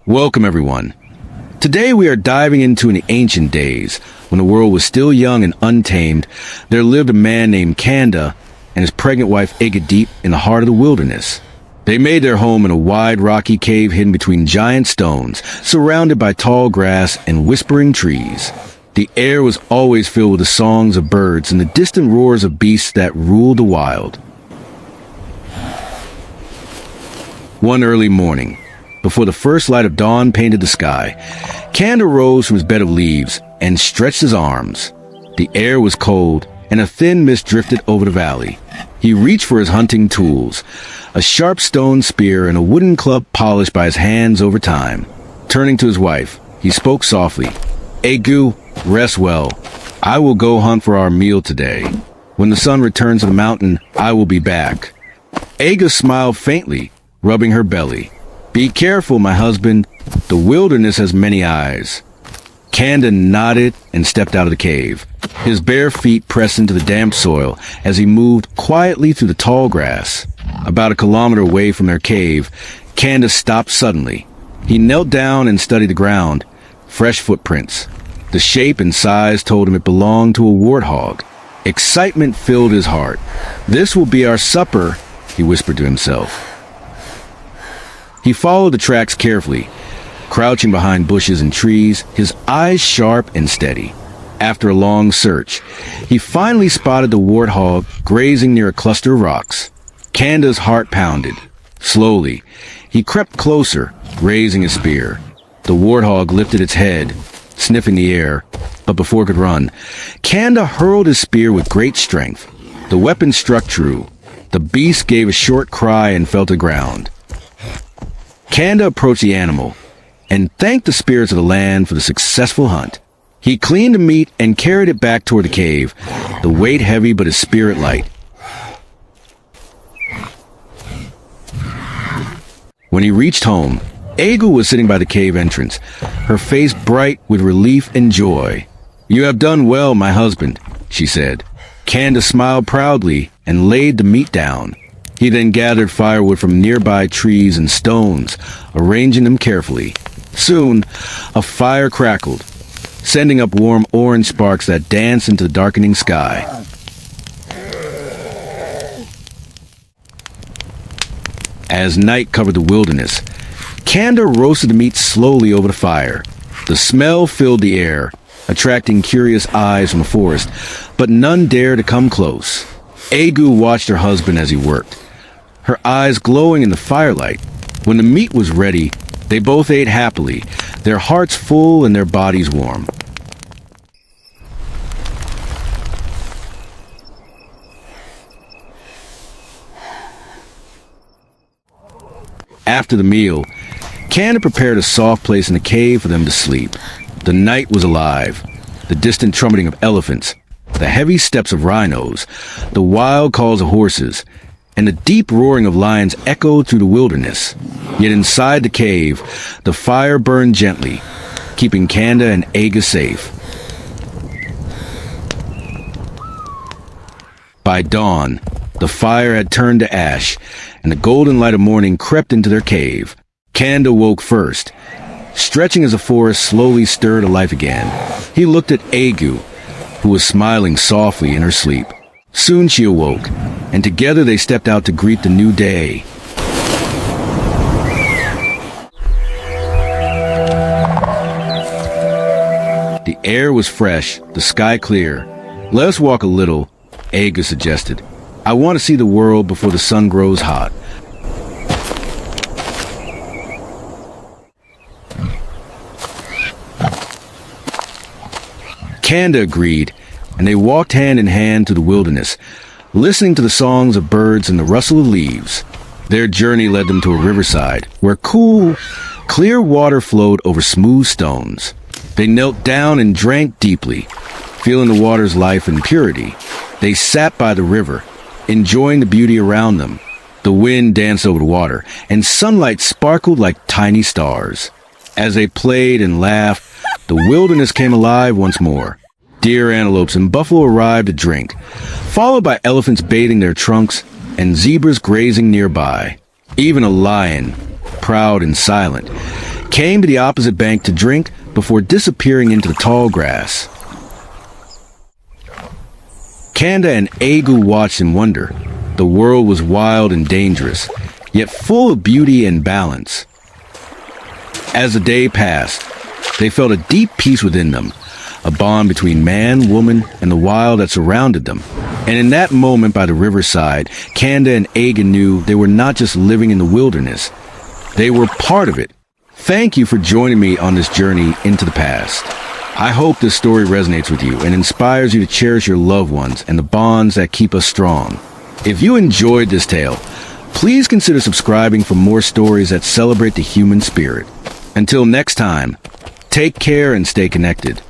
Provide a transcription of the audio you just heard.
Welcome, everyone. Today we are diving into the ancient days. When the world was still young and untamed, there lived a man named Kanda and his pregnant wife Aga deep in the heart of the wilderness. They made their home in a wide rocky cave hidden between giant stones, surrounded by tall grass and whispering trees. The air was always filled with the songs of birds and the distant roars of beasts that ruled the wild. One early morning, before the first light of dawn painted the sky, Kanda rose from his bed of leaves and stretched his arms. The air was cold, and a thin mist drifted over the valley. He reached for his hunting tools, a sharp stone spear and a wooden club polished by his hands over time. Turning to his wife, he spoke softly. "Agu, rest well. I will go hunt for our meal today. When the sun returns to the mountain, I will be back." Aga smiled faintly, rubbing her belly. "Be careful, my husband. The wilderness has many eyes." Kanda nodded and stepped out of the cave. His bare feet pressed into the damp soil as he moved quietly through the tall grass. About a kilometer away from their cave, Kanda stopped suddenly. He knelt down and studied the ground. Fresh footprints. The shape and size told him it belonged to a warthog. Excitement filled his heart. "This will be our supper," he whispered to himself. He followed the tracks carefully, crouching behind bushes and trees, his eyes sharp and steady. After a long search, he finally spotted the warthog grazing near a cluster of rocks. Kanda's heart pounded. Slowly, he crept closer, raising his spear. The warthog lifted its head, sniffing the air, but before it could run, Kanda hurled his spear with great strength. The weapon struck true. The beast gave a short cry and fell to the ground. Kanda approached the animal and thanked the spirits of the land for the successful hunt. He cleaned the meat and carried it back toward the cave, the weight heavy but his spirit light. When he reached home, Aga was sitting by the cave entrance, her face bright with relief and joy. "You have done well, my husband," she said. Kanda smiled proudly and laid the meat down. He then gathered firewood from nearby trees and stones, arranging them carefully. Soon, a fire crackled, sending up warm orange sparks that danced into the darkening sky. As night covered the wilderness, Kanda roasted the meat slowly over the fire. The smell filled the air, attracting curious eyes from the forest, but none dared to come close. Agu watched her husband as he worked, her eyes glowing in the firelight. When the meat was ready, they both ate happily, their hearts full and their bodies warm. After the meal, Kanda prepared a soft place in the cave for them to sleep. The night was alive. The distant trumpeting of elephants, the heavy steps of rhinos, the wild calls of horses, and the deep roaring of lions echoed through the wilderness. Yet inside the cave, the fire burned gently, keeping Kanda and Aga safe. By dawn, the fire had turned to ash, and the golden light of morning crept into their cave. Kanda woke first, stretching as the forest slowly stirred to life again. He looked at Agu, who was smiling softly in her sleep. Soon she awoke, and together they stepped out to greet the new day. The air was fresh, the sky clear. "Let us walk a little," Aga suggested. "I want to see the world before the sun grows hot." Kanda agreed, and they walked hand in hand through the wilderness, listening to the songs of birds and the rustle of leaves. Their journey led them to a riverside, where cool, clear water flowed over smooth stones. They knelt down and drank deeply, feeling the water's life and purity. They sat by the river, enjoying the beauty around them. The wind danced over the water, and sunlight sparkled like tiny stars. As they played and laughed, the wilderness came alive once more. Deer, antelopes, and buffalo arrived to drink, followed by elephants bathing their trunks and zebras grazing nearby. Even a lion, proud and silent, came to the opposite bank to drink before disappearing into the tall grass. Kanda and Agu watched in wonder. The world was wild and dangerous, yet full of beauty and balance. As the day passed, they felt a deep peace within them, a bond between man, woman, and the wild that surrounded them. And in that moment by the riverside, Kanda and Aga knew they were not just living in the wilderness. They were part of it. Thank you for joining me on this journey into the past. I hope this story resonates with you and inspires you to cherish your loved ones and the bonds that keep us strong. If you enjoyed this tale, please consider subscribing for more stories that celebrate the human spirit. Until next time, take care and stay connected.